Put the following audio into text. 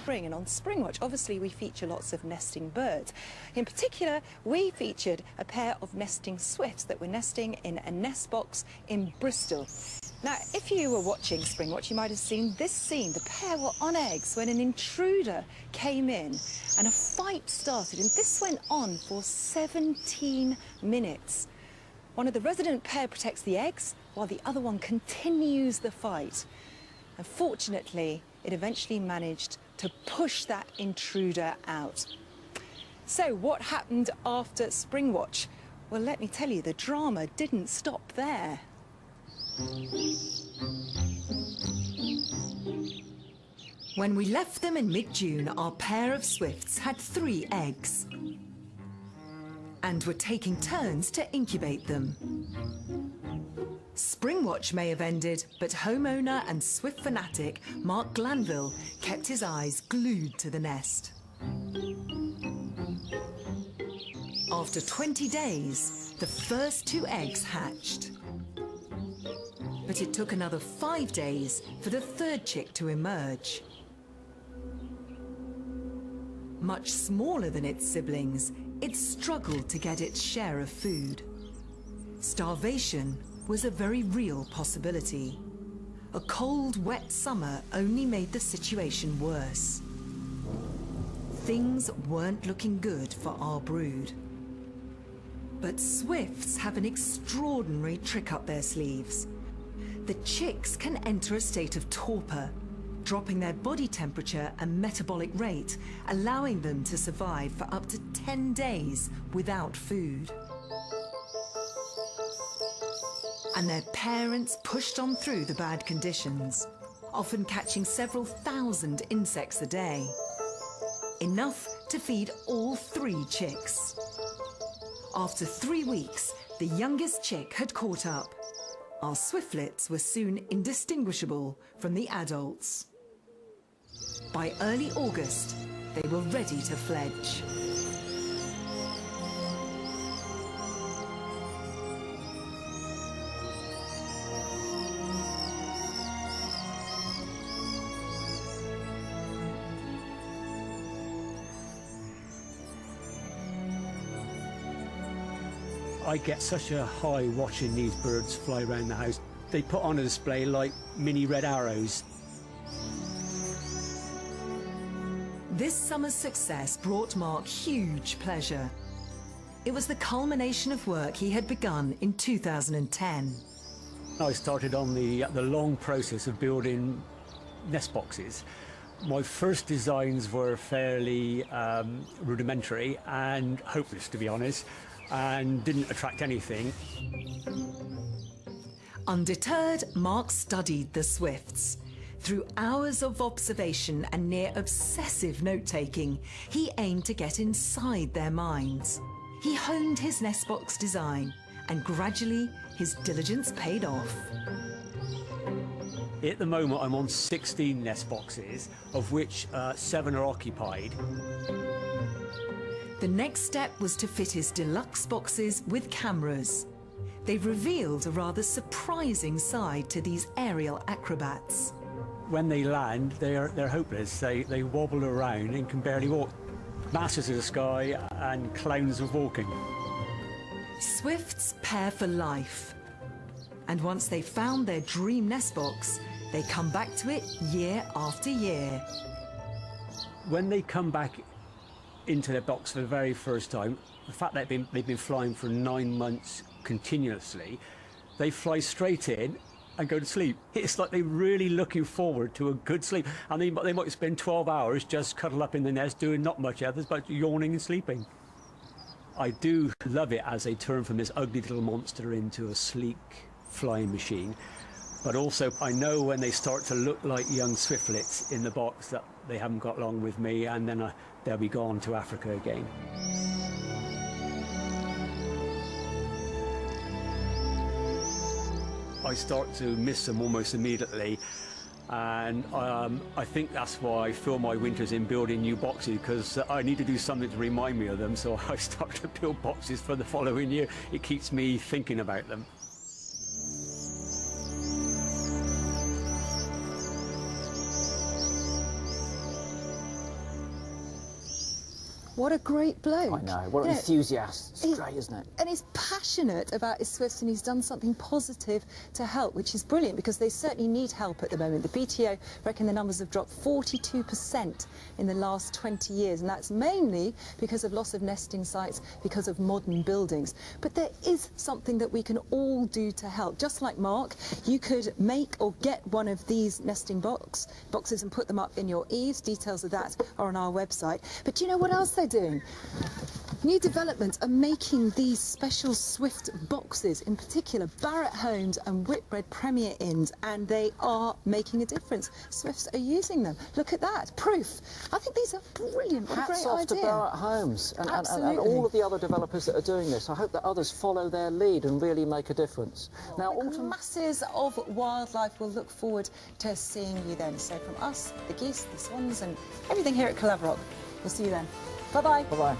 spring, and on Springwatch obviously we feature lots of nesting birds. In particular, we featured a pair of nesting swifts that were nesting in a nest box in Bristol. Now, if you were watching Springwatch, you might have seen this scene. The pair were on eggs when an intruder came in and a fight started, and this went on for 17 minutes. One of the resident pair protects the eggs while the other one continues the fight. Unfortunately, it eventually managed to push that intruder out. So what happened after Springwatch? Well, let me tell you, the drama didn't stop there. When we left them in mid-June, our pair of swifts had 3 eggs and were taking turns to incubate them. Springwatch may have ended, but homeowner and swift fanatic Mark Glanville kept his eyes glued to the nest. After 20 days, the first 2 eggs hatched. But it took another 5 days for the 3rd chick to emerge. Much smaller than its siblings, it struggled to get its share of food. Starvation was a very real possibility. A cold, wet summer only made the situation worse. Things weren't looking good for our brood. But swifts have an extraordinary trick up their sleeves. The chicks can enter a state of torpor, dropping their body temperature and metabolic rate, allowing them to survive for up to 10 days without food. And their parents pushed on through the bad conditions, often catching several thousand insects a day. Enough to feed all 3 chicks. After 3 weeks, the youngest chick had caught up. Our swiftlets were soon indistinguishable from the adults. By early August, they were ready to fledge. I get such a high watching these birds fly around the house. They put on a display like mini red arrows. This summer's success brought Mark huge pleasure. It was the culmination of work he had begun in 2010. I started on the long process of building nest boxes. My first designs were fairly rudimentary and hopeless, to be honest, and didn't attract anything. Undeterred, Mark studied the swifts. Through hours of observation and near obsessive note-taking, he aimed to get inside their minds. He honed his nest box design, and gradually his diligence paid off. At the moment, I'm on 16 nest boxes, of which 7 are occupied. The next step was to fit his deluxe boxes with cameras. They've revealed a rather surprising side to these aerial acrobats. When they land, they're hopeless. They wobble around and can barely walk. Masters of the sky and clowns of walking. Swifts pair for life. And once they've found their dream nest box, they come back to it year after year. When they come back into their box for the very first time, the fact that they've been flying for 9 months continuously, they fly straight in and go to sleep. It's like they're really looking forward to a good sleep. And they might spend 12 hours just cuddled up in the nest doing not much else but yawning and sleeping. I do love it as they turn from this ugly little monster into a sleek flying machine. But also I know when they start to look like young swiftlets in the box that they haven't got long with me, and then they'll be gone to Africa again. I start to miss them almost immediately, and I think that's why I fill my winters in building new boxes, because I need to do something to remind me of them, so I start to build boxes for the following year. It keeps me thinking about them. What a great bloke. I know, what an enthusiast. It's great, isn't it? And he's passionate about his swifts, and he's done something positive to help, which is brilliant because they certainly need help at the moment. The BTO reckon the numbers have dropped 42% in the last 20 years, and that's mainly because of loss of nesting sites, because of modern buildings. But there is something that we can all do to help. Just like Mark, you could make or get one of these nesting boxes and put them up in your eaves. Details of that are on our website. But do you know what else they're doing? New developments are making these special Swift boxes, in particular Barratt Homes and Whitbread Premier Inns, and they are making a difference. Swifts are using them. Look at that, proof. I think these are brilliant. What a great Hats off to idea. Barratt Homes and all of the other developers that are doing this. I hope that others follow their lead and really make a difference. Now, Masses of wildlife. We'll look forward to seeing you then. So from us, the geese, the swans, and everything here at Calaverock, we'll see you then. Bye-bye. Bye-bye.